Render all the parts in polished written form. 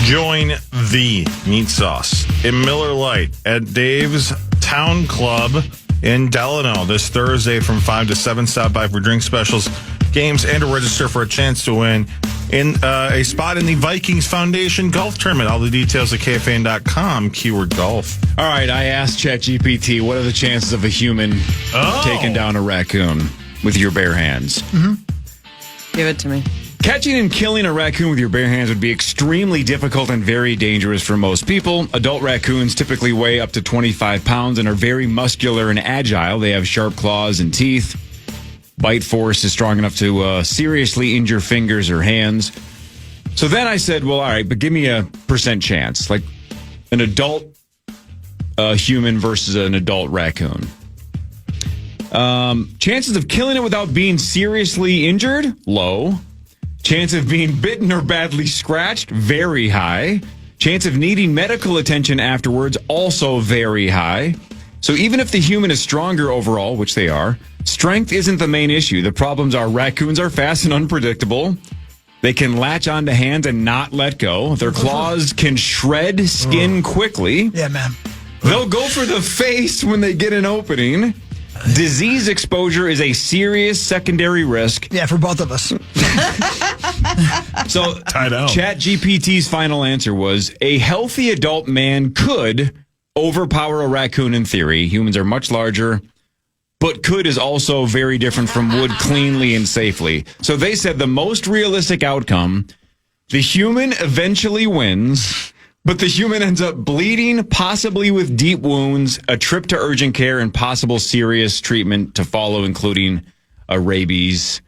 Join the Meat Sauce in Miller Lite at Dave's Town Club in Delano this Thursday from 5 to 7. Stop by for drink specials, games, and to register for a chance to win in a spot in the Vikings Foundation Golf Tournament. All the details at KFAN.com, keyword golf. All right, I asked ChatGPT, what are the chances of a human taking down a raccoon with your bare hands? Give it to me. Catching and killing a raccoon with your bare hands would be extremely difficult and very dangerous for most people. Adult raccoons typically weigh up to 25 pounds and are very muscular and agile. They have sharp claws and teeth. Bite force is strong enough to seriously injure fingers or hands. So then I said, well, all right, but give me a percent chance. Like an adult human versus an adult raccoon. Chances of killing it without being seriously injured? Low. Chance of being bitten or badly scratched? Very high. Chance of needing medical attention afterwards? Also very high. So even if the human is stronger overall, which they are, strength isn't the main issue. The problems are raccoons are fast and unpredictable. They can latch onto hands and not let go. Their claws can shred skin quickly. Yeah, man. They'll go for the face when they get an opening. Disease exposure is a serious secondary risk. Yeah, for both of us. So, ChatGPT's final answer was a healthy adult man could overpower a raccoon in theory. Humans are much larger, but could is also very different from would cleanly and safely. So they said the most realistic outcome, the human eventually wins, but the human ends up bleeding, possibly with deep wounds, a trip to urgent care, and possible serious treatment to follow, including a rabies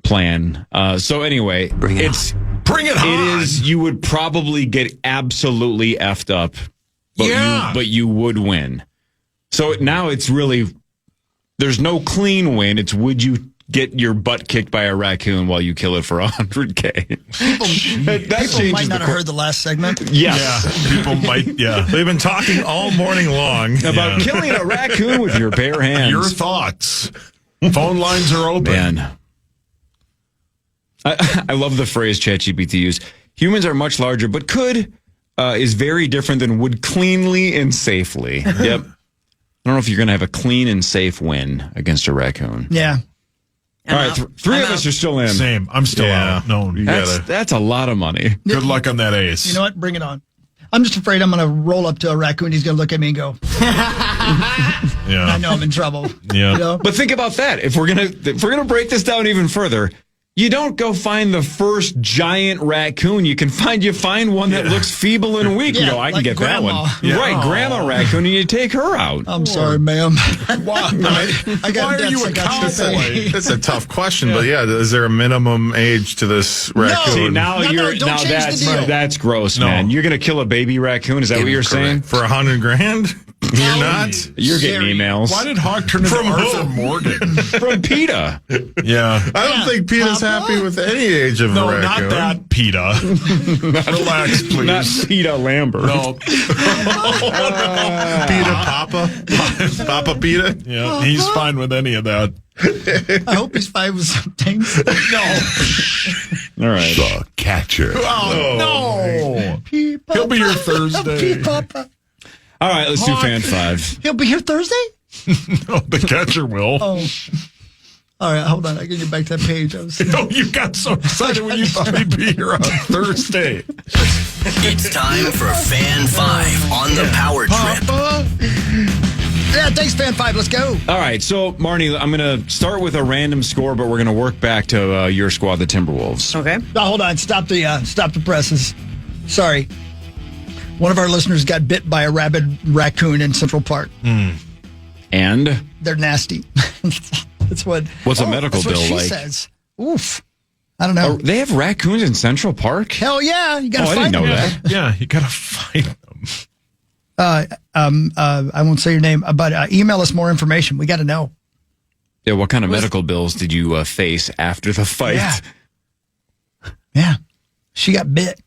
plan. So anyway, Bring it on. It is, you would probably get absolutely effed up, but you would win. So now it's really, there's no clean win. It's would you get your butt kicked by a raccoon while you kill it for $100K? People might not have heard the last segment. Yes. Yeah, people might, They've been talking all morning long about killing a raccoon with your bare hands. Your thoughts. Phone lines are open. Man. I love the phrase ChatGPT used. Humans are much larger, but could is very different than would cleanly and safely. Yep. I don't know if you're going to have a clean and safe win against a raccoon. Yeah. All right, three of us are still in. Same. I'm still out. No, you that's a lot of money. Good luck on that ace. You know what? Bring it on. I'm just afraid I'm going to roll up to a raccoon. He's going to look at me and go, I know I'm in trouble. Yeah. You know? But think about that. If we're gonna break this down even further, you don't go find the first giant raccoon. You find one that looks feeble and weak. You go, I can get grandma. that one. Yeah. Right, grandma raccoon, and you take her out. I'm sorry, ma'am. Why? I got Why are you a cowboy? That's a tough question, but is there a minimum age to this raccoon? See, now that's gross, man. You're gonna kill a baby raccoon? Is that what you're saying? For $100,000? You're not? You're getting emails. Why did Hawk turn into Arthur Morgan? From PETA. Yeah. I don't think PETA's happy with any age of a raccoon. No, not that PETA. Relax, please. Not PETA Lambert. No. PETA Papa? Papa PETA? Yeah, he's fine with any of that. I hope he's fine with some things. No. All right. The catcher. Oh, no. He'll be here Thursday. All right, let's do Fan 5. He'll be here Thursday? No, the catcher will. Oh. All right, hold on. I can get back to that page. You got so excited when you thought he'd be here on Thursday. It's time for Fan 5 on the Power Trip. Yeah, thanks, Fan 5. Let's go. All right, so, Marney, I'm going to start with a random score, but we're going to work back to your squad, the Timberwolves. Okay. Oh, hold on. Stop the presses. Sorry. One of our listeners got bit by a rabid raccoon in Central Park. And? They're nasty. That's what. What's a medical bill she like? Says. Oof. I don't know. They have raccoons in Central Park? Hell yeah. You got to find them. I didn't know that. Yeah, you got to find them. I won't say your name, but email us more information. We got to know. Yeah, what kind of medical bills did you face after the fight? Yeah. She got bit.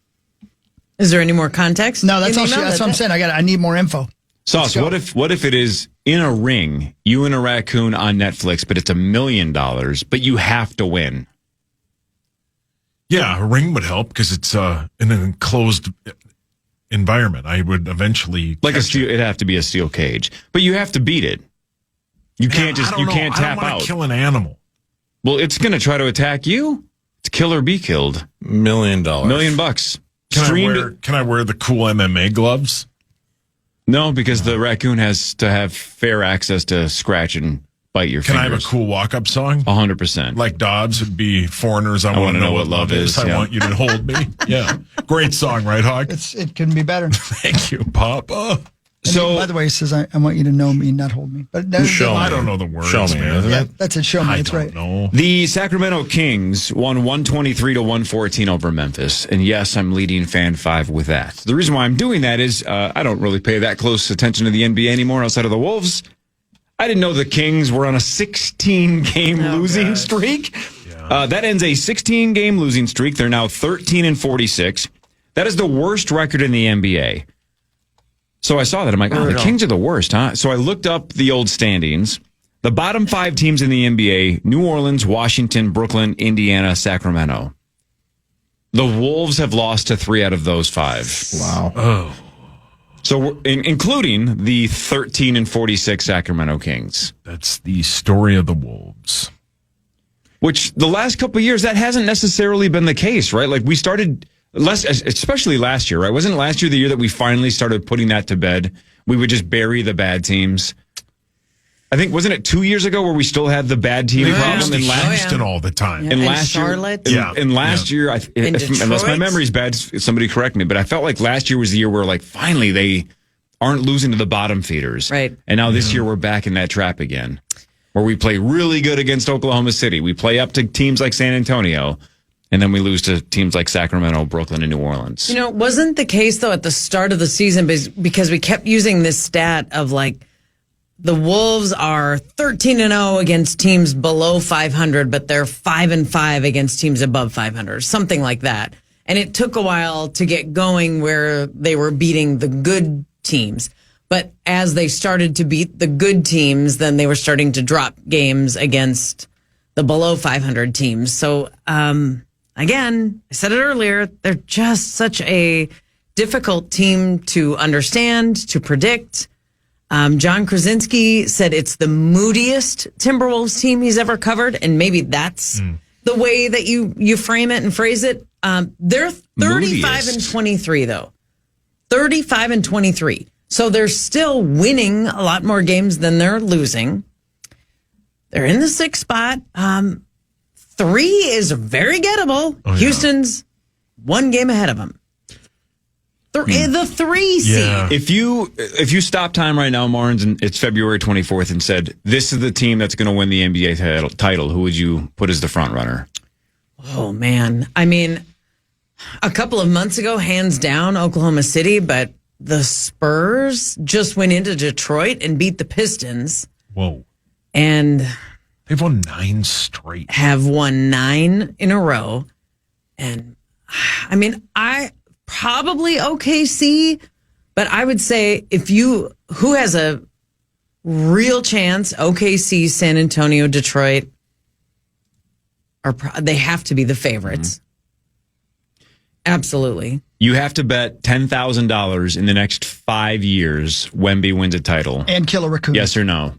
Is there any more context? No, that's all. That's what I'm saying. I need more info. Sauce, what if it is in a ring, you and a raccoon on Netflix, but it's $1 million, but you have to win? Yeah, a ring would help because it's in an enclosed environment. I would eventually Like a steel, it'd have to be a steel cage, but you have to beat it. You can't tap I don't out. want to kill an animal. Well, it's going to try to attack you. It's kill or be killed. $1 million. $1 million. Can I wear the cool MMA gloves? No, because the raccoon has to have fair access to scratch and bite your Can fingers. I have a cool walk-up song? 100%. Like Dobbs would be Foreigners. I want to know what love is. I want you to hold me. Yeah. Great song, right, Hawk? It couldn't be better. Thank you, Papa. So, by the way, he says, I want you to know me, not hold me. But Show me. I don't know the words. Show me, man. isn't yeah, it? that's it. Show me. I That's don't right. know. The Sacramento Kings won 123-114 over Memphis. And yes, I'm leading Fan 5 with that. The reason why I'm doing that is I don't really pay that close attention to the NBA anymore outside of the Wolves. I didn't know the Kings were on a 16-game losing streak. Yeah. That ends a 16-game losing streak. They're now 13-46. That is the worst record in the NBA. So I saw that. I'm like, the Kings are the worst, huh? So I looked up the old standings. The bottom 5 teams in the NBA, New Orleans, Washington, Brooklyn, Indiana, Sacramento. The Wolves have lost to 3 out of those 5. Wow. Oh. So including the 13-46 Sacramento Kings. That's the story of the Wolves. Which the last couple of years, that hasn't necessarily been the case, right? Like we started... especially last year, right? Wasn't last year the year that we finally started putting that to bed? We would just bury the bad teams. I think, wasn't it 2 years ago where we still had the bad team problem? In And Houston all the time. Yeah. and And last Charlotte. year, and last year, unless my Detroit. memory's bad, somebody correct me. But I felt like last year was the year where, like, finally they aren't losing to the bottom feeders, Right? And now this year we're back in that trap again, where we play really good against Oklahoma City. We play up to teams like San Antonio. And then we lose to teams like Sacramento, Brooklyn, and New Orleans. You know, it wasn't the case, though, at the start of the season because we kept using this stat of, like, the Wolves are 13-0 against teams below 500, but they're 5-5 against teams above 500, something like that. And it took a while to get going where they were beating the good teams. But as they started to beat the good teams, then they were starting to drop games against the below 500 teams. So, again, I said it earlier, they're just such a difficult team to understand, to predict. John Krasinski said it's the moodiest Timberwolves team he's ever covered, and maybe that's the way that you frame it and phrase it. They're 35-23, though. 35-23. So they're still winning a lot more games than they're losing. They're in the 6th spot. 3 is very gettable. Oh, yeah. Houston's 1 game ahead of them. The 3 seed. Yeah. If you stop time right now, Marnes, and it's February 24th, and said, this is the team that's going to win the NBA title, who would you put as the front runner? Oh, man. I mean, a couple of months ago, hands down, Oklahoma City, but the Spurs just went into Detroit and beat the Pistons. Whoa. And They've won 9 straight. have won 9 in a row. And I mean, I probably OKC, but I would say who has a real chance, OKC, San Antonio, Detroit, they have to be the favorites. Absolutely. You have to bet $10,000 in the next 5 years Wemby wins a title. And kill a raccoon. Yes or no?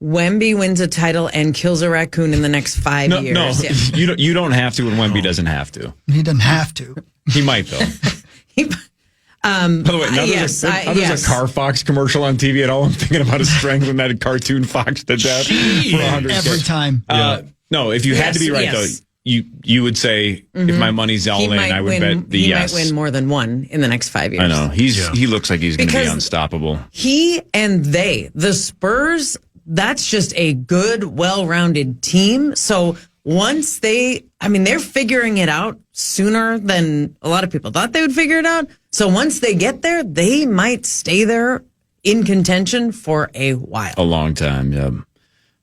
Wemby wins a title and kills a raccoon in the next 5 years. No, Yeah. you don't have to, and Wemby doesn't have to. He doesn't have to. He might, though. By the way, now there's a Car Fox commercial on TV at all. I'm thinking about his strength when that cartoon fox to death for 100 Every time. No, if you had to be right, though, you would say, if my money's all in, I would bet the yes. He might win more than 1 in the next 5 years. I know. He looks like he's going to be unstoppable. He and the Spurs, that's just a good, well-rounded team. So once they're figuring it out sooner than a lot of people thought they would figure it out. So once they get there, they might stay there in contention for a while. A long time, yeah.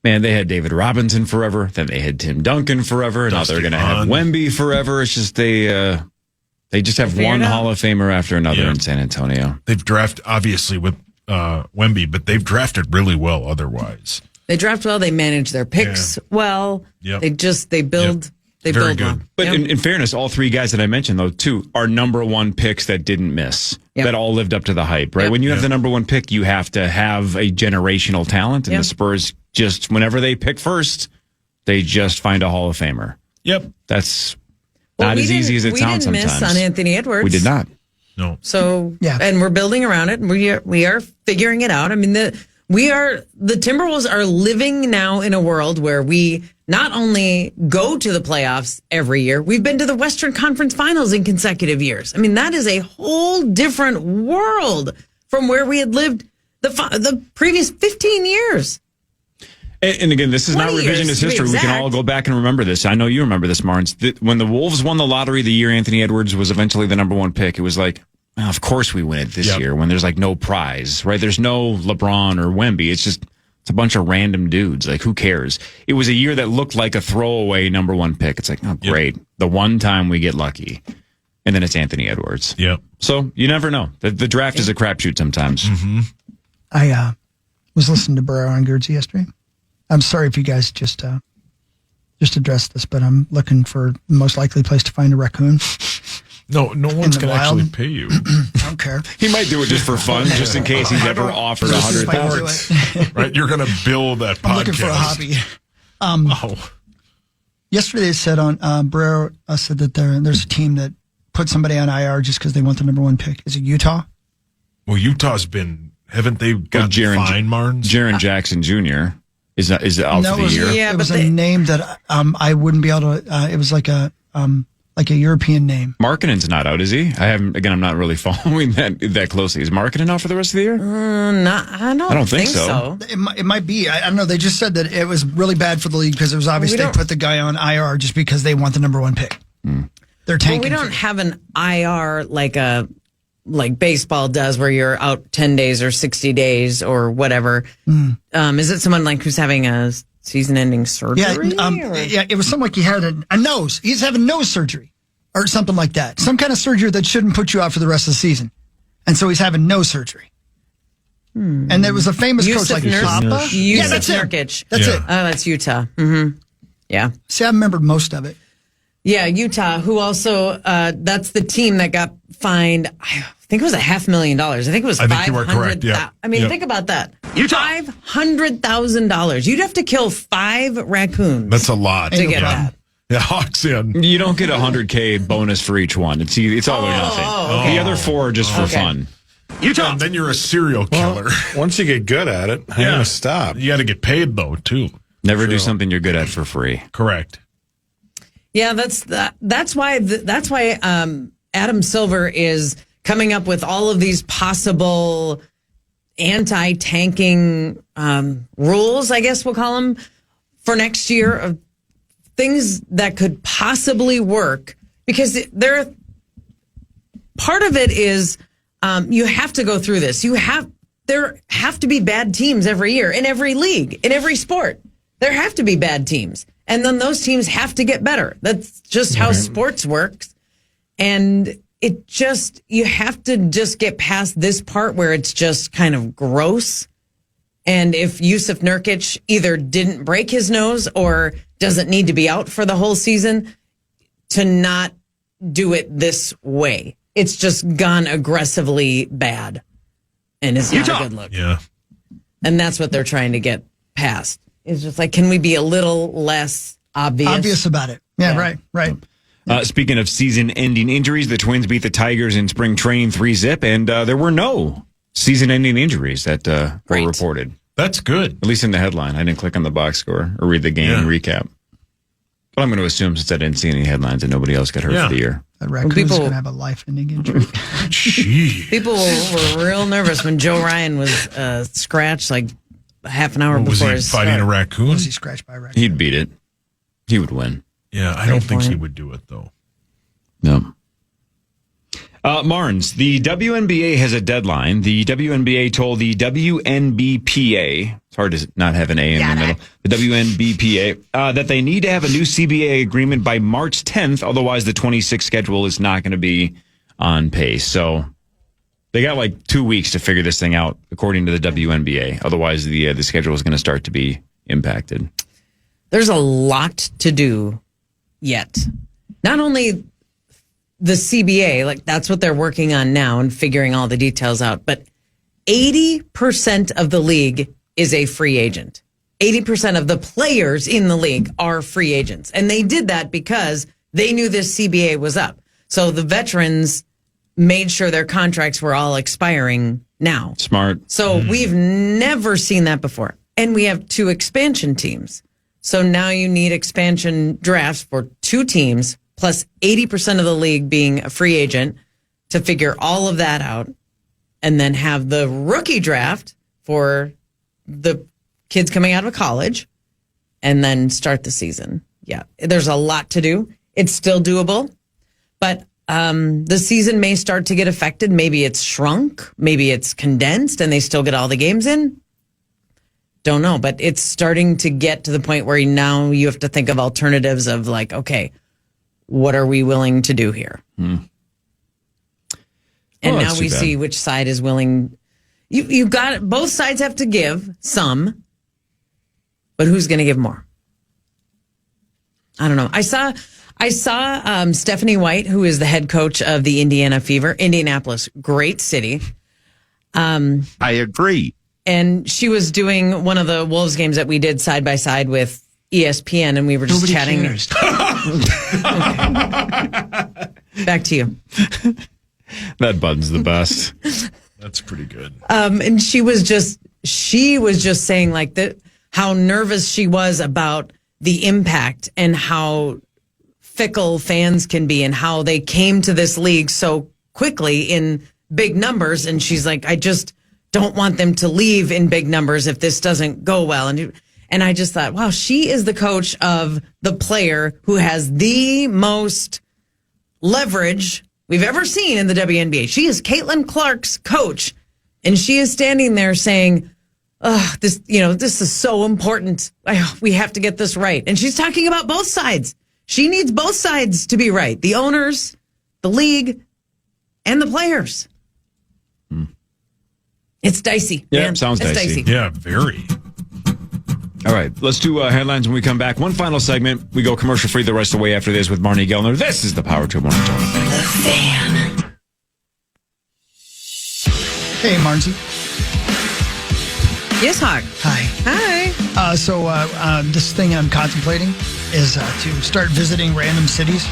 Man, they had David Robinson forever. Then they had Tim Duncan forever. Now they're going to have Wemby forever. It's just they just have one Hall of Famer after another in San Antonio. They've drafted, obviously, with Wemby, but they've drafted really well otherwise. They draft well. They manage their picks well. Yep. They build They Very build good. well. But Yep. in fairness, all three guys that I mentioned, though, too, are number one picks that didn't miss, Yep. that all lived up to the hype, right? Yep. When you have the number one pick, you have to have a generational talent, and Yep. the Spurs just, whenever they pick first, they just find a Hall of Famer. Yep. That's Well, not we as easy as it we sounds didn't sometimes. miss on Anthony Edwards. We did not. No. So Yeah. and we're building around it. We are figuring it out. I mean, the Timberwolves are living now in a world where we not only go to the playoffs every year, we've been to the Western Conference Finals in consecutive years. I mean, that is a whole different world from where we had lived the previous 15 years. And again, this is not 20 years, revisionist to be history. We can exact. all go back and remember this. I know you remember this, Marnes. When the Wolves won the lottery the year Anthony Edwards was eventually the number one pick, it was like, well, of course we win it this Yep. year when there's like no prize, right? There's no LeBron or Wemby. It's a bunch of random dudes. Like, who cares? It was a year that looked like a throwaway number one pick. It's like, oh, great. The one time we get lucky. And then it's Anthony Edwards. Yep. So you never know. The draft is a crapshoot sometimes. Mm-hmm. I was listening to Burrow on Gertz yesterday. I'm sorry if you guys just addressed this, but I'm looking for the most likely place to find a raccoon. No one's the going to actually wild. pay you. I don't care. He might do it just for fun, just in case he's ever offered This is why I do $100,000. it. Right? You're going to build that podcast. I'm looking for a hobby. Oh. Yesterday, they said on Burrow said that there's a team that put somebody on IR just because they want the number one pick. Is it Utah? Well, Utah's been, haven't they got fine, Marnes? Jaron Jackson Jr. is out for the year. Yeah, it was but a name that I wouldn't be able to. It was like a European name. Markkanen's not out, is he? I'm not really following that closely. Is Markkanen out for the rest of the year? I don't think so. It might be. I don't know. They just said that it was really bad for the league because it was obvious they put the guy on IR just because they want the number one pick. They're tanking. Well, we don't have an IR like baseball does, where you're out 10 days or 60 days or whatever. Is it someone like who's having a season-ending surgery? Yeah, it was something like he had a nose. He's having nose surgery or something like that. Some kind of surgery that shouldn't put you out for the rest of the season. And so he's having nose surgery. And there was a famous coach like Papa. Yeah, that's it. Nurkic. That's it. Oh, that's Utah. Mm-hmm. Yeah. See, I remembered most of it. Yeah, Utah, who also, that's the team that got fined, I think it was $500,000. I think it was I think you are correct, yeah. I mean, Yeah. think about that. $500,000. You'd have to kill 5 raccoons. That's a lot. To get that. Yeah, Hawks in. You don't get $100K bonus for each one. It's all or nothing. okay. The other 4 are just for fun. Utah. And then you're a serial killer. Once you get good at it, how you gonna stop? You got to get paid, though, too. Never do something you're good at for free. Correct. Yeah, that's why Adam Silver is coming up with all of these possible anti-tanking rules, I guess we'll call them, for next year, of things that could possibly work, because part of it is you have to go through this. There have to be bad teams every year in every league, in every sport. There have to be bad teams. And then those teams have to get better. That's just how sports works. And you have to just get past this part where it's just kind of gross. And if Yusuf Nurkic either didn't break his nose or doesn't need to be out for the whole season, to not do it this way. It's just gone aggressively bad. And it's not a good look. Yeah. And that's what they're trying to get past. It's just like, can we be a little less obvious? Obvious about it. Yeah. Right. Speaking of season-ending injuries, the Twins beat the Tigers in spring training 3-0, and there were no season-ending injuries that were reported. That's good. At least in the headline. I didn't click on the box score or read the game recap. But I'm going to assume, since I didn't see any headlines, that nobody else got hurt for the year. That raccoon's going to have a life-ending injury. Gee. People were real nervous when Joe Ryan was scratched like half an hour Was before he his fighting start. a raccoon? Was he scratched by a raccoon? He'd beat it. He would win. Yeah, I don't think he would do it, though. No. Marnes, the WNBA has a deadline. The WNBA told the WNBPA, it's hard to not have an A in the middle, the WNBPA, that they need to have a new CBA agreement by March 10th. Otherwise, the 26 schedule is not going to be on pace. So they got like 2 weeks to figure this thing out, according to the WNBA. Otherwise, the schedule is going to start to be impacted. There's a lot to do yet. Not only the CBA, like that's what they're working on now and figuring all the details out, but 80% of the league is a free agent. 80% of the players in the league are free agents. And they did that because they knew this CBA was up. So the veterans made sure their contracts were all expiring now. Smart. So we've never seen that before. And we have 2 expansion teams. So now you need expansion drafts for 2 teams, plus 80% of the league being a free agent to figure all of that out. And then have the rookie draft for the kids coming out of college and then start the season. Yeah, there's a lot to do. It's still doable, but the season may start to get affected. Maybe it's shrunk. Maybe it's condensed and they still get all the games in. Don't know, but it's starting to get to the point where now you have to think of alternatives of like, okay, what are we willing to do here? And now we see which side is willing. You've got it. Both sides have to give some, but who's going to give more? I don't know. I saw Stephanie White, who is the head coach of the Indiana Fever, Indianapolis, great city. I agree. And she was doing one of the Wolves games that we did side by side with ESPN, and we were just chatting. Back to you. That button's the best. That's pretty good. And she was just saying like that, how nervous she was about the impact and how fickle fans can be and how they came to this league so quickly in big numbers. And she's like, I just don't want them to leave in big numbers if this doesn't go well. And I just thought, wow, she is the coach of the player who has the most leverage we've ever seen in the WNBA. She is Caitlin Clark's coach, and she is standing there saying, this is so important. We have to get this right. And she's talking about both sides. She needs both sides to be right. The owners, the league, and the players. It's dicey. Yeah, man. sounds it's dicey. Yeah, very. All right, let's do headlines when we come back. One final segment. We go commercial free the rest of the way after this with Marney Gellner. This is the Power Trip Morning Show. The Fan. Hey, Marney. Yes, Hawk. Hi. Hi. So this thing I'm contemplating is to start visiting random cities.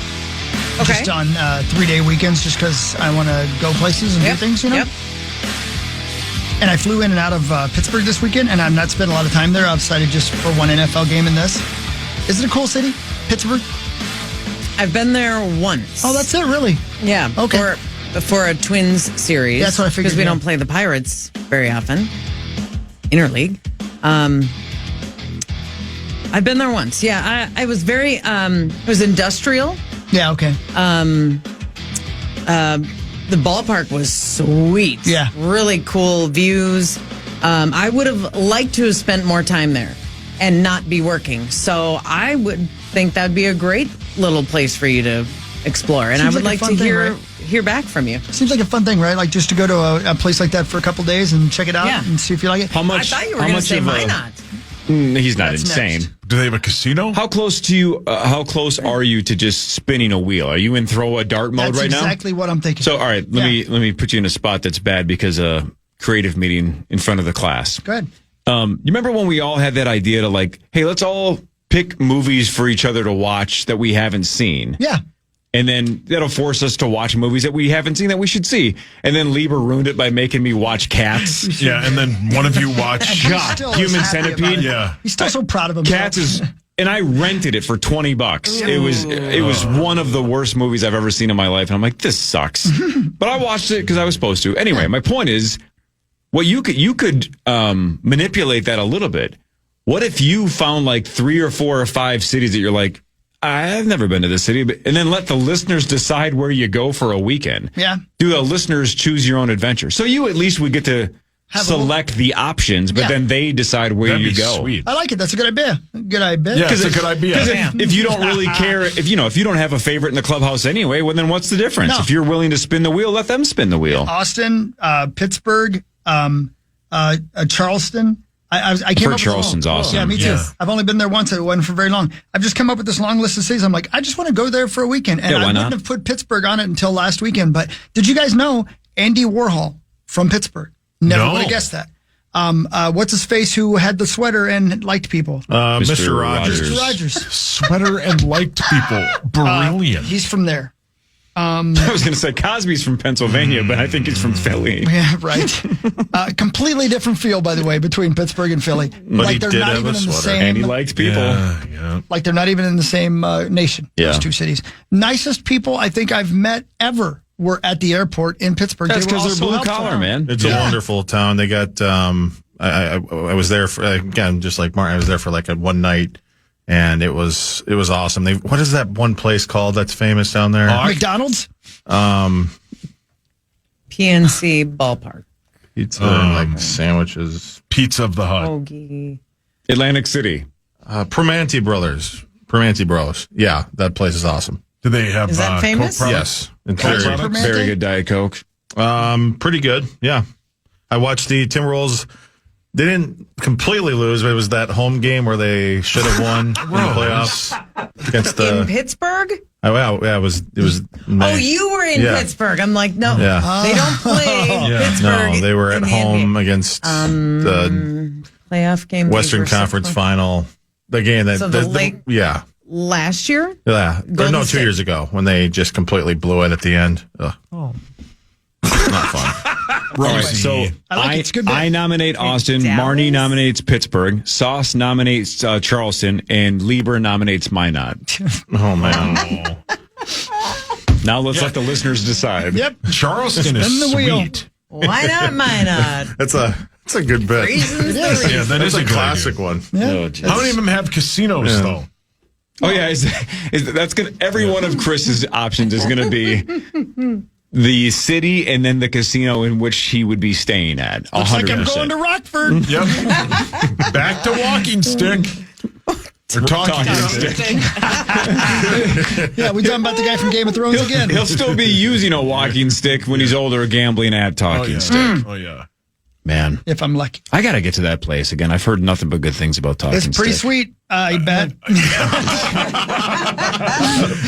Okay. Just on 3-day weekends, just because I want to go places and do things, Yep. And I flew in and out of Pittsburgh this weekend, and I'm not spending a lot of time there outside of just for one NFL game in this. Is it a cool city, Pittsburgh? I've been there once. Oh, that's it, really? Yeah. Okay. For a Twins series. That's what I figured. Because we don't play the Pirates very often. Interleague. I've been there once. Yeah. I was very, it was industrial. Yeah, okay. The ballpark was sweet. Yeah. Really cool views. I would have liked to have spent more time there and not be working. So I would think that'd be a great little place for you to explore. And Seems I would like a like to fun thing, hear back from you. Seems like a fun thing, right? Like just to go to a place like that for a couple days and check it out and see if you like it. How much? I thought you were going to say why not? He's not That's insane. next. Do they have a casino? How close are you to just spinning a wheel? Are you in throw a dart mode That's right now? exactly what I'm thinking. So, all right, let me put you in a spot that's bad because a creative meeting in front of the class. Go ahead. You remember when we all had that idea to like, hey, let's all pick movies for each other to watch that we haven't seen. Yeah. And then that'll force us to watch movies that we haven't seen that we should see. And then Lieber ruined it by making me watch Cats. Yeah, and then one of you watch Human Centipede. Yeah. He's still so proud of himself. Cats is, and I rented it for $20. It was one of the worst movies I've ever seen in my life. And I'm like, this sucks. But I watched it because I was supposed to. Anyway, my point is, what you could manipulate that a little bit. What if you found like 3 or 4 or 5 cities that you're like, I've never been to this city, and then let the listeners decide where you go for a weekend. Yeah. Do the listeners choose your own adventure? So you at least would get to select the options, but then they decide where That'd you be go. Sweet. I like it. That's a good idea. Good idea. Yeah, it's a good idea. Because if you don't really care, if you don't have a favorite in the clubhouse anyway, well, then what's the difference? No. If you're willing to spin the wheel, let them spin the wheel. Austin, Pittsburgh, Charleston. I came up with Charleston's awesome. Yeah, me too. Yeah. I've only been there once. It wasn't for very long. I've just come up with this long list of cities. I'm like, I just want to go there for a weekend. And Yeah, I why wouldn't not? have put Pittsburgh on it until last weekend. But did you guys know Andy Warhol from Pittsburgh? Never No. would have guessed that. What's his face who had the sweater and liked people? Mr. Rogers. Mr. Rogers. Sweater and liked people. Brilliant. He's from there. I was going to say Cosby's from Pennsylvania, but I think he's from Philly. Yeah, right. Completely different feel, by the way, between Pittsburgh and Philly. But he did have a in the sweater. And he same. liked people. Yeah. Like they're not even in the same nation. Yeah. Those two cities. Nicest people I think I've met ever were at the airport in Pittsburgh. That's They were because they're all so blue helpful. collar, man. It's a wonderful town. They got, I was there for, again, just like Mark, I was there for like a one night and it was awesome. What is that one place called that's famous down there? McDonald's. PNC Ballpark. Pizza and like sandwiches. Pizza of the Hut. Hoagie. Atlantic City. Primanti Bros. Yeah, that place is awesome. Do they have Is that Coke famous? products? Yes. It's Coke very, products? Very good Diet Coke. pretty good. Yeah. I watched the Timberwolves. They didn't completely lose, but it was that home game where they should have won in the playoffs against In the. Pittsburgh? It was. Oh, you were in Yeah. Pittsburgh. I'm like, no, Yeah. they don't play Pittsburgh. No, they were at in the home NBA. against the Playoff game. Western Conference final. The game that So the Lake- yeah. Last year? Yeah. Golden No, 2 State. years ago when they just completely blew it at the end. Ugh. Not fun. All right, Rosie. so I like it. It's good bet. I nominate Austin, Dallas? Marney nominates Pittsburgh, Sauce nominates Charleston, and Lieber nominates Minot. Oh, man. Now let's let the listeners decide. Yep. Charleston is Spin the wheel. sweet. Why not Minot? That's a good bet. Reasons the Yeah, reasons. that That's is a good classic idea. one. Oh, How many of them have casinos, though? Oh yeah, that's gonna. Every one of Chris's options is gonna be the city and then the casino in which he would be staying at. Looks like I'm 100%. going to Rockford. Yep. Back to walking stick. Or talking stick. Yeah, we talking about the guy from Game of Thrones again. He'll still be using a walking stick when he's older, gambling at talking stick. Oh, yeah. Man, If I'm lucky. I gotta get to that place again. I've heard nothing but good things about talking It's pretty stick. sweet, I bet.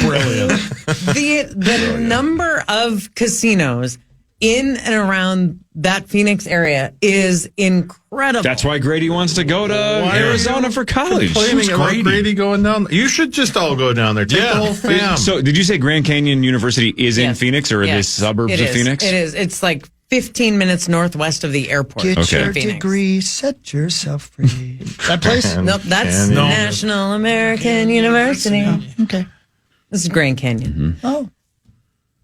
Brilliant. The number of casinos in and around that Phoenix area is incredible. That's why Grady wants to go to Arizona for college. Complaining about Grady? Grady going down. You should just all go down there. Take Yeah. the whole fam. So, did you say Grand Canyon University is in Yes. Phoenix or Yes. the suburbs It of is. Phoenix? It is. It's like 15 minutes northwest of the airport. Get Okay. your Phoenix. degree, set yourself free. That place? Nope, that's Canyon. No. National American University. Okay. This is Grand Canyon. Oh.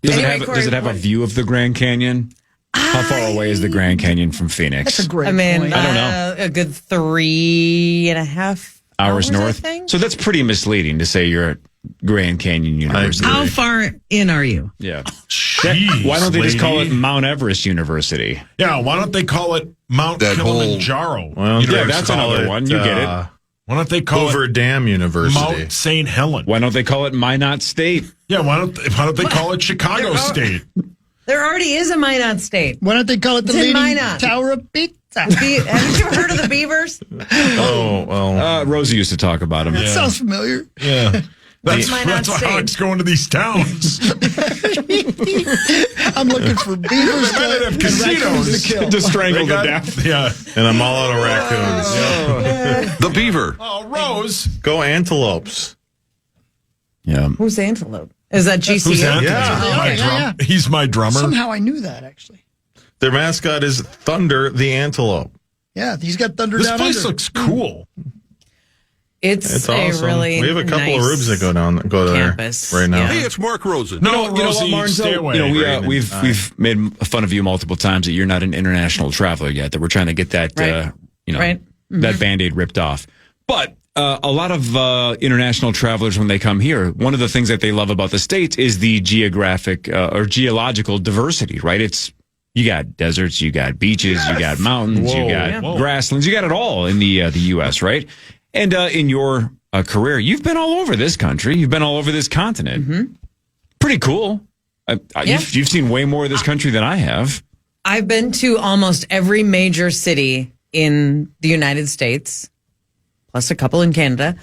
Does, Anyway, it have, Cory, does it have a what- view of the Grand Canyon? How far away is the Grand Canyon from Phoenix? That's a great I mean, point. I don't know. a good 3.5 Hours I north. think. So that's pretty misleading to say you're at Grand Canyon University. How far in are you? Yeah. Jeez, Why don't they just call it lady. Mount Everest University? Yeah, why don't they call it Mount That whole- Kilimanjaro? Well, You know, Yeah, that's call another it, one. You get it. why don't they call Hoover it Dam University. Mount St. Helen? Why don't they call it Minot State? Yeah, why don't they call it Chicago State? There already is a Minot State. Why don't they call it the It's in Leaning Minot. Tower of Pizza? Haven't you ever heard of the Beavers? Oh, well. Rosie used to talk about him. That sounds familiar. Yeah. That's Minot why State. Alex going to these towns. I'm looking for beavers They might to, have and raccoons casinos. to kill. To strangle They to got- death. Yeah. And I'm all out of raccoons. The beaver. Oh, Rose. Go antelopes. Yeah. Who's Antelope? Is that GCU? Who's Anthony? Yeah. My Okay, drum- He's my drummer. Somehow I knew that, actually. Their mascot is Thunder the Antelope. Yeah, he's got thunder This down place under. looks cool. It's a awesome. really We have a couple nice of rubes that go there campus. right now. Yeah. Hey, it's Mark Rosen. No, You know Rosie, what, Martin? stay So, away. you know, we've made fun of you multiple times that you're not an international traveler yet. That we're trying to get that Right. Right. that Band-Aid ripped off. But a lot of international travelers, when they come here, one of the things that they love about the States is the geographic or geological diversity. Right? You got deserts, you got beaches, you got mountains, you got grasslands, you got it all in the U.S. Right? And in your career, you've been all over this country, you've been all over this continent. Pretty cool. You've seen way more of this country than I have. I've been to almost every major city in the United States, plus a couple in Canada.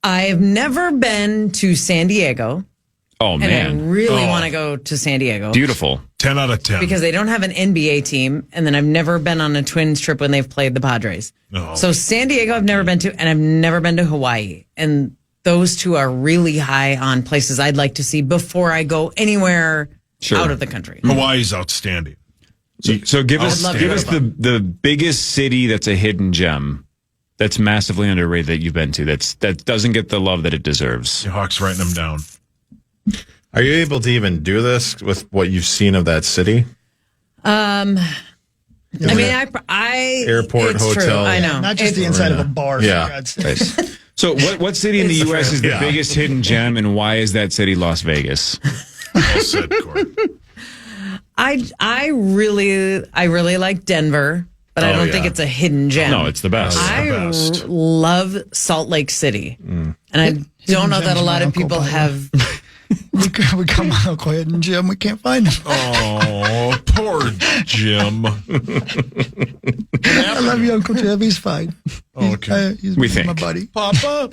I've never been to San Diego. Oh, And I man. really want to go to San Diego. Beautiful. 10 out of 10. Because they don't have an NBA team. And then I've never been on a Twins trip when they've played the Padres. Oh. So San Diego I've never been to, and I've never been to Hawaii. And those two are really high on places I'd like to see before I go anywhere out of the country. Hawaii's outstanding. So give us love to give go us to the biggest city that's a hidden gem that's massively underrated that you've been to that doesn't get the love that it deserves. The Hawks writing them down. Are you able to even do this with what you've seen of that city? I mean, I Airport, it's hotel. True. I know. Not just the inside of a bar. Yeah. For God's sake. So what city in the U.S. is the biggest hidden gem, and why is that city Las Vegas? Well said, Cory. I really like Denver, but I don't think it's a hidden gem. No, it's the best. I love Salt Lake City, and I don't know that a lot of people have. We come on Uncle Hidden Jim. We can't find him. Oh, poor Jim. I love you, Uncle Jim. He's fine. Okay. He's We my think. buddy. Papa.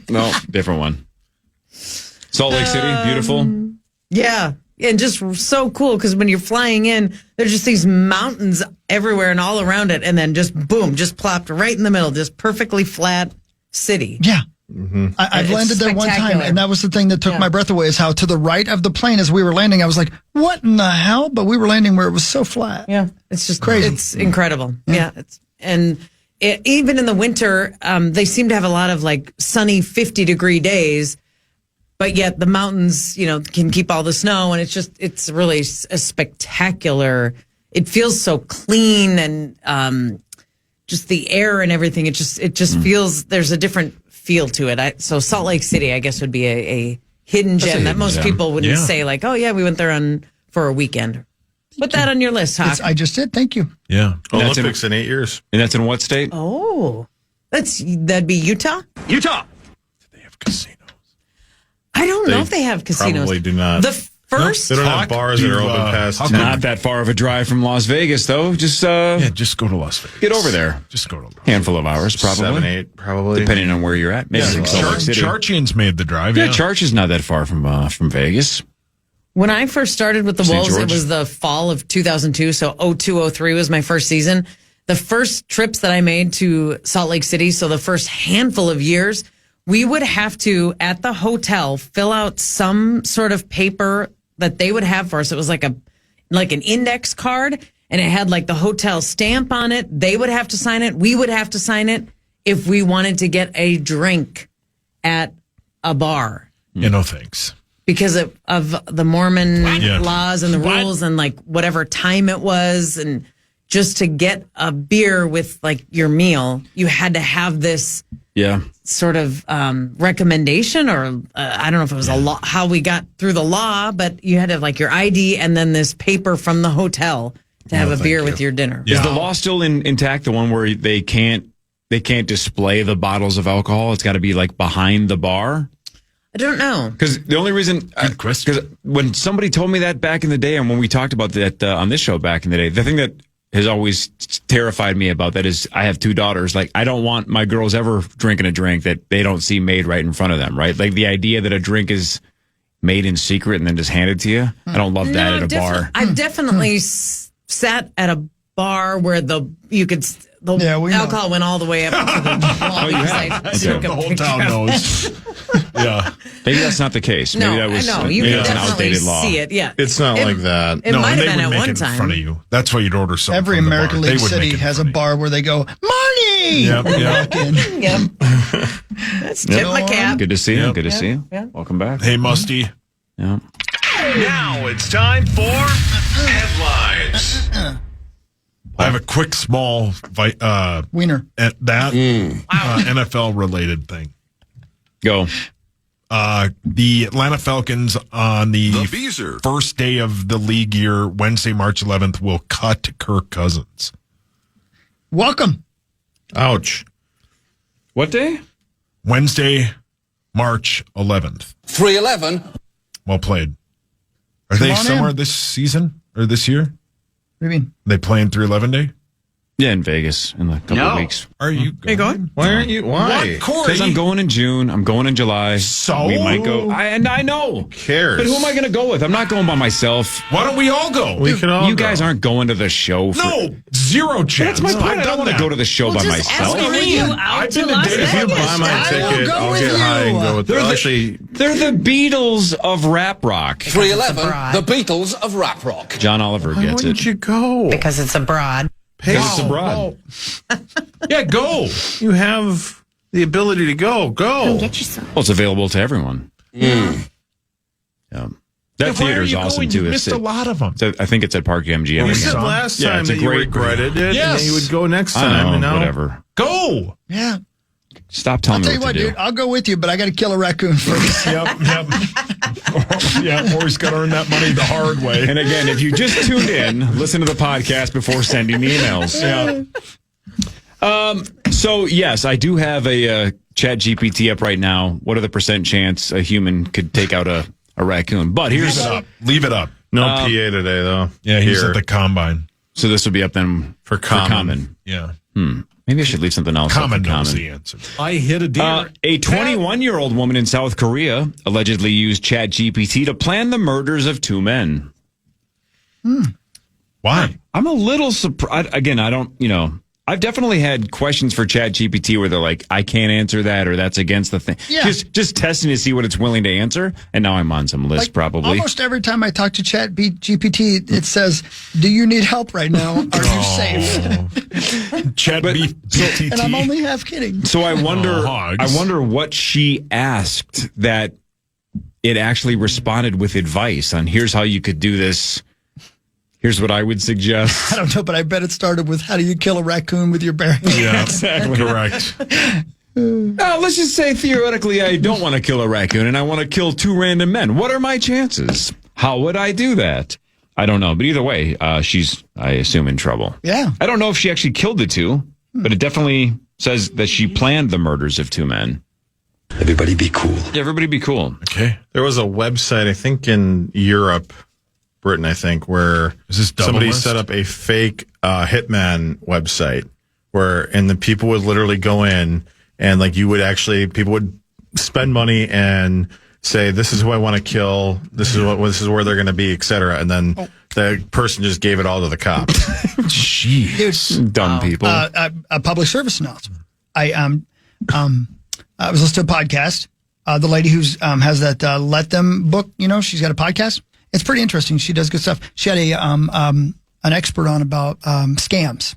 No, different one. Salt Lake City, beautiful. Yeah, and just so cool because when you're flying in, there's just these mountains everywhere and all around it, and then just boom, just plopped right in the middle, just perfectly flat city. Yeah. I've It's landed there one time, spectacular. and that was the thing that took my breath away, is how to the right of the plane as we were landing, I was like, what in the hell? But we were landing where it was so flat. Yeah, it's just Crazy. It's incredible. Yeah, even in the winter, they seem to have a lot of like sunny 50-degree days, but yet the mountains, can keep all the snow, and it's really a spectacular. It feels so clean, and just the air and everything. It just feels there's a different feel to it. So Salt Lake City, I guess, would be a hidden gem that most people wouldn't say like, oh yeah, we went there for a weekend. Put that on your list, Hawk. I just did. Thank you. Yeah. Olympics in 8 years. And that's in what state? Oh, that'd be Utah. Utah. They have casinos. I don't know if they have casinos. Probably do not. The first, They don't have bars that are open past. how 10. Not that far of a drive from Las Vegas, though. Just Just go to Las Vegas. get over there. Just go to Las Vegas. Handful of hours, probably. 7, 8, probably. Depending on where you're at. Maybe from Salt Lake City. Charchian's made the drive. Yeah, Charch is not that far from Vegas. when I first started with the St. Wolves, George? it was the fall of 2002. So 02-03 was my first season. The first trips that I made to Salt Lake City, so the first handful of years, we would have to, at the hotel, fill out some sort of paper that they would have for us. It was like an index card, and it had like the hotel stamp on it. They would have to sign it. We would have to sign it if we wanted to get a drink at a bar. Yeah, no thanks. Because of the Mormon Yeah. laws and the rules and like whatever time it was, and just to get a beer with like your meal, you had to have this sort of recommendation, or I don't know if it was a law, how we got through the law, but you had to have like your ID and then this paper from the hotel to have a beer with your dinner. Yeah. Is the law still intact? The one where they can't display the bottles of alcohol? It's got to be like behind the bar. I don't know. Because the only reason, because when somebody told me that back in the day, and when we talked about that on this show back in the day, the thing that has always terrified me about that is I have two daughters. Like, I don't want my girls ever drinking a drink that they don't see made right in front of them, right? Like the idea that a drink is made in secret and then just handed to you. I don't love that at a bar. I've definitely sat at a bar where the alcohol went all the way up to the wall. you because have? I Okay. took a The whole picture town of it. knows. Yeah. Maybe that's not the case. Maybe that was, I know. You maybe can that's an definitely outdated law. see it. Yeah. It's not like that. It No, might and have they been would at make one it in time. front of you. That's why you'd order something. Every from the bar. American They League would make city it in has a front of bar where they go, Marney! you. Yep, yep. Yep. Let's tip my cap. Good to see you. Yep. Good to see you. Yeah. Welcome back. Hey, Musty. Yeah. Now it's time for headlines. I have a quick, small Wiener. NFL related thing. Go. The Atlanta Falcons on the first day of the league year, Wednesday, March 11th, will cut Kirk Cousins. Welcome. Ouch. What day? Wednesday, March 11th. 311. Well played. Are they on somewhere in. this season or this year? What do you mean? They playing 311 day? Yeah, in Vegas in a couple of weeks. Are you going? Why aren't you? Why? What, Cory? Because I'm going in June. I'm going in July. So? we might go. I know. Who cares? But who am I going to go with? I'm not going by myself. Why don't we all go? We can all You go. guys aren't going to the show. No, zero chance. That's my point. I I've don't done want to that. go to the show by just myself. escort you out I've to been to Las Vegas. If you Vegas. buy my I will ticket, go I'll with get high and you. go with They're the- Actually, They're the Beatles of rap rock. 311, the Beatles of rap rock. John Oliver why gets wouldn't it. you go? Because it's abroad. Because it's abroad. Yeah, go. You have the ability to go. Go. Get you some. Well, it's available to everyone. Yeah. That Why theater are is you awesome going? too. You It's missed a lot of them. I think it's at Park MGM. You again. said last Yeah, time it's a that you great- regretted it, Yes. and then you would go next I time. know, and now, whatever. Go. Yeah. Stop telling Tell me you what what, to do. dude, I'll go with you, but I got to kill a raccoon first. Yep. Yeah, Cory's got to earn that money the hard way. And again, if you just tuned in, listen to the podcast before sending emails. So yes, I do have a Chat GPT up right now. What are the % chance a human could take out a raccoon? But here's Leave it up. no PA today though. Yeah, he's Here. at the combine. so this will be up then For common. Yeah. Maybe I should leave something else. Common up for knows common. the answer. I hit a deer. A 21-year-old woman in South Korea allegedly used Chat GPT to plan the murders of 2 men. Why? I'm a little surprised. Again, I don't, I've definitely had questions for Chat GPT where they're like, I can't answer that or that's against the thing. Yeah. Just testing to see what it's willing to answer. And now I'm on some list probably. Almost every time I talk to Chat GPT, it says, "Do you need help right now? Are you safe?" Chat BTT. And I'm only half kidding. So I wonder, hogs. I wonder what she asked that it actually responded with advice on here's how you could do this. Here's what I would suggest. I don't know, but I bet it started with, "How do you kill a raccoon with your bare hands?" Yeah, Exactly. correct. Let's just say theoretically I don't want to kill a raccoon and I want to kill 2 random men. What are my chances? How would I do that? I don't know. But either way, she's, I assume, in trouble. Yeah. I don't know if she actually killed the 2, but it definitely says that she planned the murders of 2 men. Everybody be cool. Yeah, everybody be cool. Okay. There was a website, I think in Europe, Britain, I think, where Is this double somebody list? set up a fake hitman website and the people would literally go in and people would spend money and say, this is who I want to kill. This is where they're going to be, et cetera. And then the person just gave it all to the cops. Jeez. Dude, Dumb people. a public service announcement. I was listening to a podcast. The lady who's has that Let Them book, she's got a podcast. It's pretty interesting. She does good stuff. She had an expert on about scams.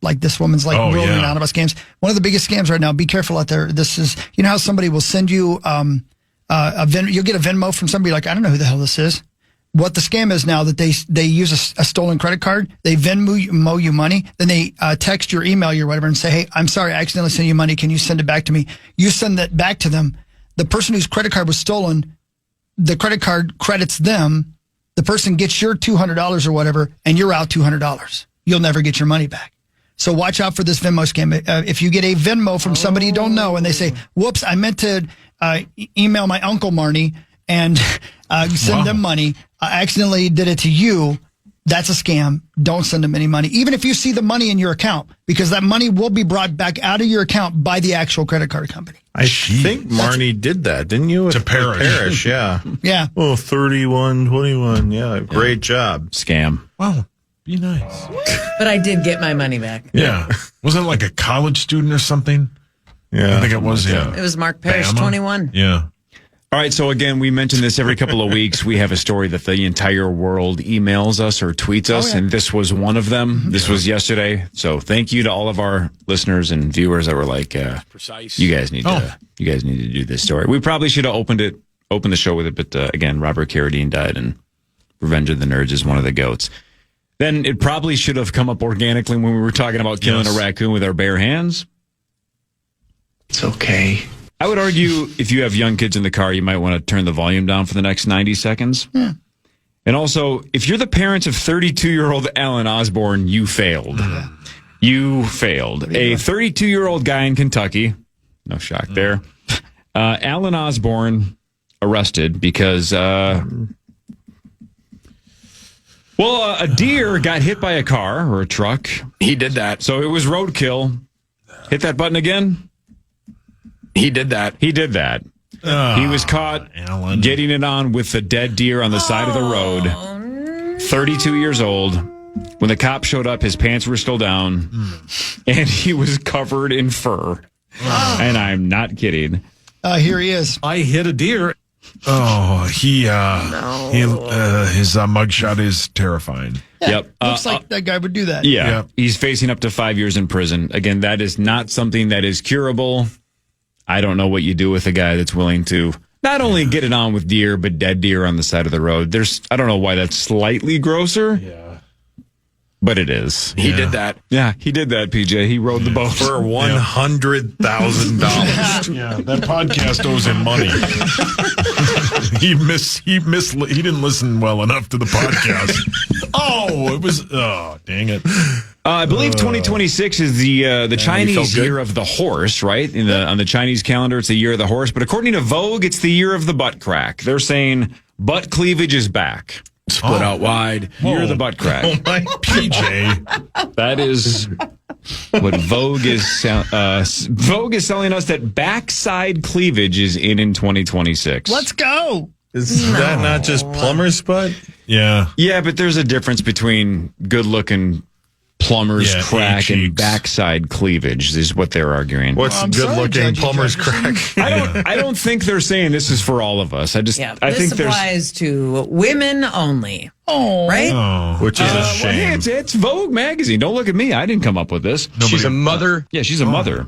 Like this woman's rolling around about scams. One of the biggest scams right now. Be careful out there. This is how somebody will send you you'll get a Venmo from somebody like, I don't know who the hell this is. What the scam is now that they use a stolen credit card, they Venmo you money, then they text your email or whatever and say, "Hey, I'm sorry, I accidentally sent you money. Can you send it back to me?" You send that back to them. The person whose credit card was stolen, the credit card credits them. The person gets your $200 or whatever, and you're out $200. You'll never get your money back. So watch out for this Venmo scam. If you get a Venmo from somebody you don't know and they say, "Whoops, I meant to email my uncle Marney and send them money. I accidentally did it to you." That's a scam. Don't send them any money, even if you see the money in your account, because that money will be brought back out of your account by the actual credit card company. I think Marney did that, didn't you? To Parrish. Yeah. Yeah. Oh, 3121. Yeah. Great job. Scam. Wow. Be nice. But I did get my money back. Yeah. Wasn't it like a college student or something? Yeah. I think it was, yeah. It was Mark Parrish, Bama? 21. Yeah. All right, so again, we mention this every couple of weeks. We have a story that the entire world emails us or tweets us, and this was one of them. This was yesterday. So thank you to all of our listeners and viewers that were like, you guys need to do this story. We probably should have opened the show with it, but again, Robert Carradine died, and Revenge of the Nerds is one of the goats. Then it probably should have come up organically when we were talking about killing a raccoon with our bare hands. It's okay. I would argue if you have young kids in the car, you might want to turn the volume down for the next 90 seconds. Yeah. And also, if you're the parents of 32-year-old Alan Osborne, you failed. You failed. A 32-year-old guy in Kentucky, no shock there, Alan Osborne arrested because Well, a deer got hit by a car or a truck. He did that. So it was roadkill. Hit that button again. He did that. He did that. He was caught Alan. getting it on with a dead deer on the side of the road. 32 years old. When the cop showed up, his pants were still down, and he was covered in fur. And I'm not kidding. Here he is. I hit a deer. Oh, his mugshot is terrifying. Yep. Looks like that guy would do that. Yeah. Yep. He's facing up to 5 years in prison. Again, that is not something that is curable. I don't know what you do with a guy that's willing to not only get it on with deer, but dead deer on the side of the road. I don't know why that's slightly grosser. Yeah. But it is. He did that. Yeah, he did that, PJ. He rode the boat. For $100,000. Yeah, that podcast owes him money. He didn't listen well enough to the podcast. Dang it. I believe 2026 is the Chinese good. year of the horse, right? On the Chinese calendar, it's the year of the horse. But according to Vogue, it's the year of the butt crack. They're saying butt cleavage is back. Split out wide. Year of the butt crack. Oh my PJ. That is what Vogue is. Vogue is telling us that backside cleavage is in 2026. Let's go. Is that not just plumber's butt? Yeah. Yeah, but there's a difference between good-looking plumber's Yeah, crack and cheeks. backside cleavage. Is what they're arguing. What's I'm sorry, good-looking Judgy plumber's Judges. crack? I don't think they're saying this is for all of us. I This think there's. applies to women only. Oh, Right? Oh. Which is a Well, hey, shame. it's Vogue magazine. Don't look at me. I didn't come up with this. She's a mother. Yeah, she's a mother.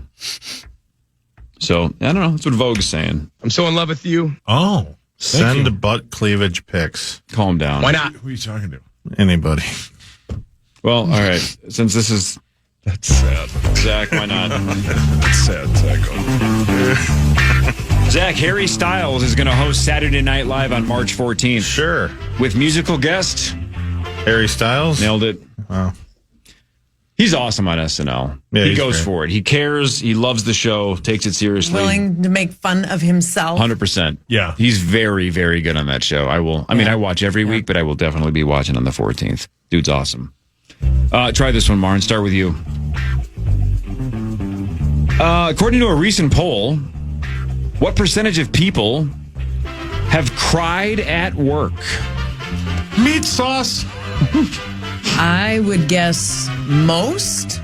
So I don't know. That's what Vogue's saying. I'm so in love with you. Oh. Thank you. Send butt cleavage pics. Calm down. Why not? Who are you talking to? Anybody. Well, all right. Since this is That's sad. Zach, why not? That's sad, Zach. Zach, Harry Styles is going to host Saturday Night Live on March 14th Sure. with musical guest. Harry Styles? Nailed it. Wow. He's awesome on SNL. Yeah, he he's goes great. for it. He cares. He loves the show. Takes it seriously. Willing to make fun of himself. 100%. Yeah. He's very, very good on that show. I mean, I watch every week, but I will definitely be watching on the 14th. Dude's awesome. Try this one, Marn. Start with you. According to a recent poll, what percentage of people have cried at work? Meat sauce. I would guess most.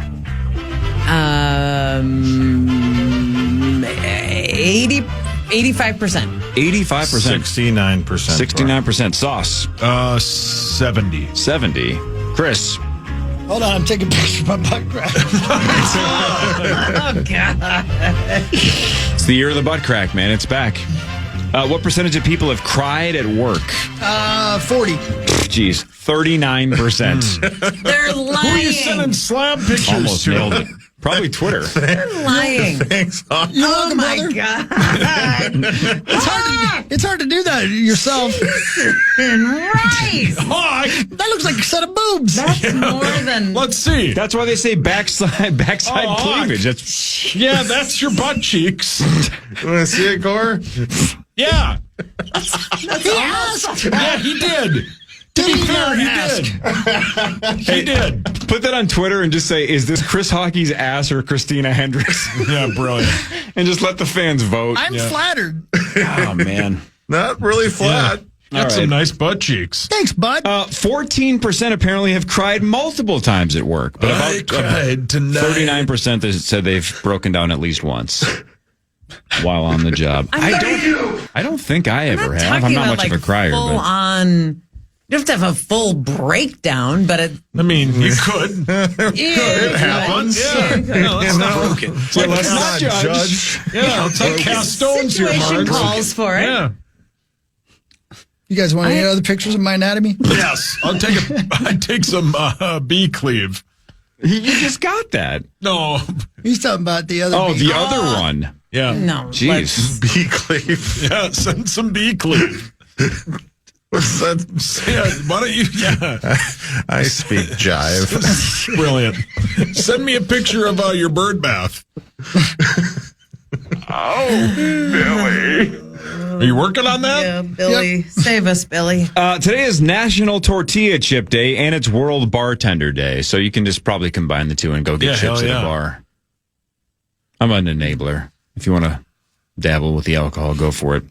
85%. 85%. 69%. 69%. Sauce. 70. 70. Chris. hold on. I'm taking a picture of my butt crack. Oh, God. It's the year of the butt crack, man. It's back. What percentage of people have cried at work? 40. Jeez, 39%. They're Who are you sending lying. slab pictures Almost to? nailed it. Probably Twitter. They're lying. Thanks. You're Oh, welcome, my brother. God. It's hard to do that yourself. Right. That looks like a set of boobs. That's more than. Let's see. That's why they say backside Oh, cleavage. That's Yeah, that's your butt cheeks. You want to see it, Gore? Yeah. He asked. Yeah, he did. To be fair, he did. He did. put that on Twitter and just say, is this Chris Hockey's ass or Christina Hendricks? Yeah, brilliant. And just let the fans vote. I'm flattered. Oh man. Not really flat. Got All some right. nice butt cheeks. Thanks, bud. 14% apparently have cried multiple times at work, but I cried tonight. 39% that said they've broken down at least once while on the job. I don't think I ever have. I'm not much of a crier. Full But on. You don't have to have a full breakdown, but it. I mean, you could. It happens. Yeah. It's broken. It's like, let's not judge. Yeah, it's like cast stones here, Situation Mark. calls for it. Yeah. You guys want any other pictures of my anatomy? Yes. I'd take some bee cleave. you just got that. No. He's talking about the other. Oh, bee. the other one. Yeah. No. Jeez. Bee cleave. Yeah, send some bee cleave. What's that? Yeah, why don't you? Yeah. I speak jive. Brilliant. Send me a picture of your bird bath. Oh, Billy. Are you working on that? Yeah, Billy. Save us, Billy. Today is National Tortilla Chip Day, and it's World Bartender Day. So you can just probably combine the two and go get chips at a bar. I'm an enabler. If you want to dabble with the alcohol, go for it.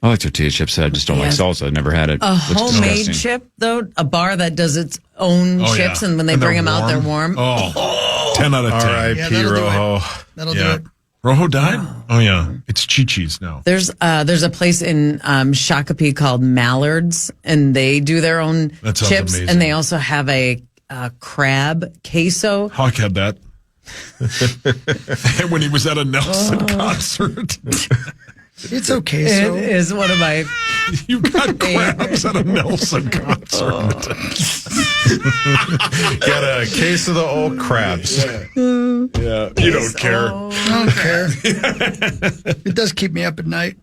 I like tortilla chips. I just don't like salsa. I've never had it. A Looks homemade disgusting. chip, though, a bar that does its own chips, and when they bring them out, they're warm. Oh, 10 out of 10. R.I.P. Yeah, that'll do it. Rojo. That'll do it. Rojo died? Oh, yeah. It's Chi-Chi's now. There's a place in Shakopee called Mallards, and they do their own That sounds chips, amazing. and they also have a crab queso. Hawk had that. When he was at a Nelson concert. It's okay. It So is one of my You got crabs at a Nelson concert. Got a case of the old crabs. Yeah. You don't care. I don't care. It does keep me up at night.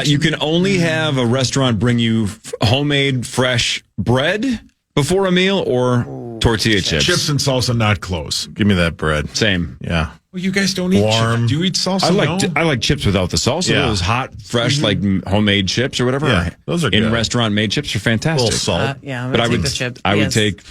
You can only have a restaurant bring you homemade fresh bread before a meal or tortilla chips. Chips and salsa not close. Give me that bread. Same. Yeah. Well, you guys don't eat Warm. chips. Do you eat salsa? I like chips without the salsa. Yeah. Those hot, fresh, like homemade chips or whatever. Yeah, those are in good. restaurant made chips are A fantastic. little salt. yeah. I'm But gonna I take would the chips. I would Yes. take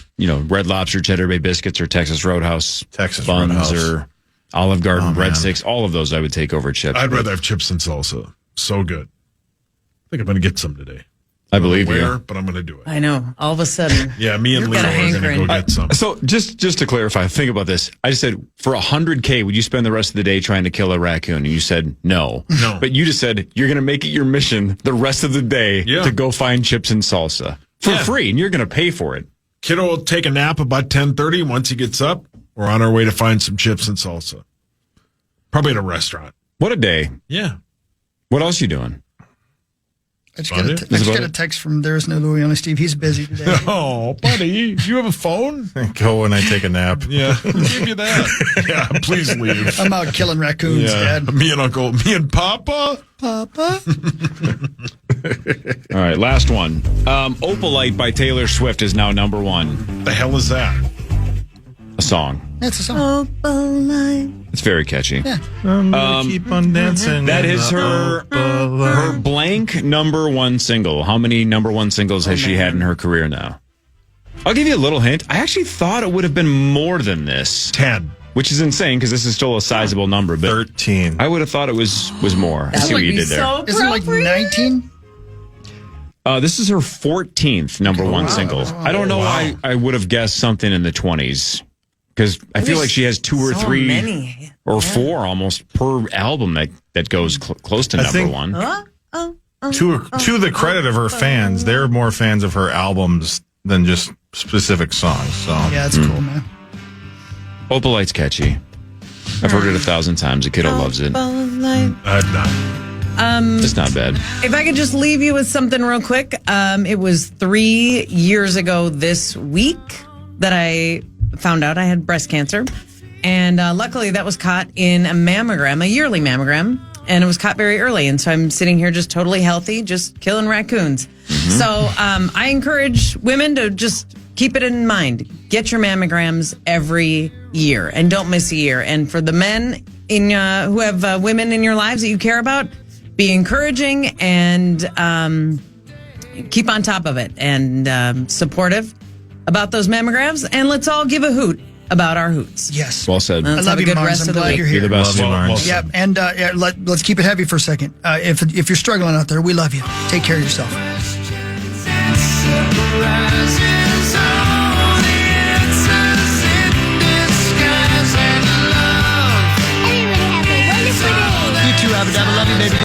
Red Lobster, Cheddar Bay biscuits, or Texas Roadhouse Texas buns Roadhouse. or Olive Garden Oh, man. breadsticks. All of those I would take over chips. I'd rather have chips and salsa. So good. I think I'm going to get some today. I believe Where, you. but I'm going to do it. I know. All of a sudden, Yeah, me and You're Leo got a are going to go hankering. get some. So just to clarify, think about this. I just said for $100K, would you spend the rest of the day trying to kill a raccoon? And you said no. No. But you just said you're going to make it your mission the rest of the day Yeah. to go find chips and salsa for Yeah. free, and you're going to pay for it. Kiddo will take a nap about 10:30. Once he gets up, we're on our way to find some chips and salsa. Probably at a restaurant. What a day! Yeah. What else you doing? I just About got it? I just got a text from There's No Louie, Only Steve. He's busy today. Oh, buddy, do you have a phone? Go when I take a nap. Yeah, I'll give you that. Yeah, please leave. I'm out killing raccoons, Yeah, Dad. me and Papa. Papa? All right, last one. Opalite by Taylor Swift is now number one. The hell is that? A song. That's a song. It's very catchy. Yeah. Keep on dancing. That in is the her Opalite. blank number one single. How many number one singles has she had in her career now? I'll give you a little hint. I actually thought it would have been more than this, 10. which is insane because this is still a sizable number. But 13. I would have thought it was more. I see what you did there. So Isn't it like 19? This is her 14th number one single. I don't know why I would have guessed something in the 20s because I feel like she has two or so three many. or four almost per album that goes close to I number think- one. To the credit of her fans, they're more fans of her albums than just specific songs. So Yeah, it's cool, man. Opalite's catchy. I've heard it 1,000 times. The kiddo loves it. I've not. It's not bad. If I could just leave you with something real quick. It was 3 years ago this week that I found out I had breast cancer. And luckily that was caught in a mammogram, a yearly mammogram. And it was caught very early. And so I'm sitting here just totally healthy, just killing raccoons. So I encourage women to just keep it in mind. Get your mammograms every year and don't miss a year. And for the men in who have women in your lives that you care about, be encouraging and keep on top of it and supportive about those mammograms. And let's all give a hoot about our hoots. Yes. Well said. Let's I have love a you, good Mars. rest I'm of the glad week. you're here. You're the best. Love you, Mars. Yeah, and let's keep it heavy for a second. If you're struggling out there, we love you. Take care of yourself. Everybody have a wonderful day. You too, Abba Dabba. Love you, baby.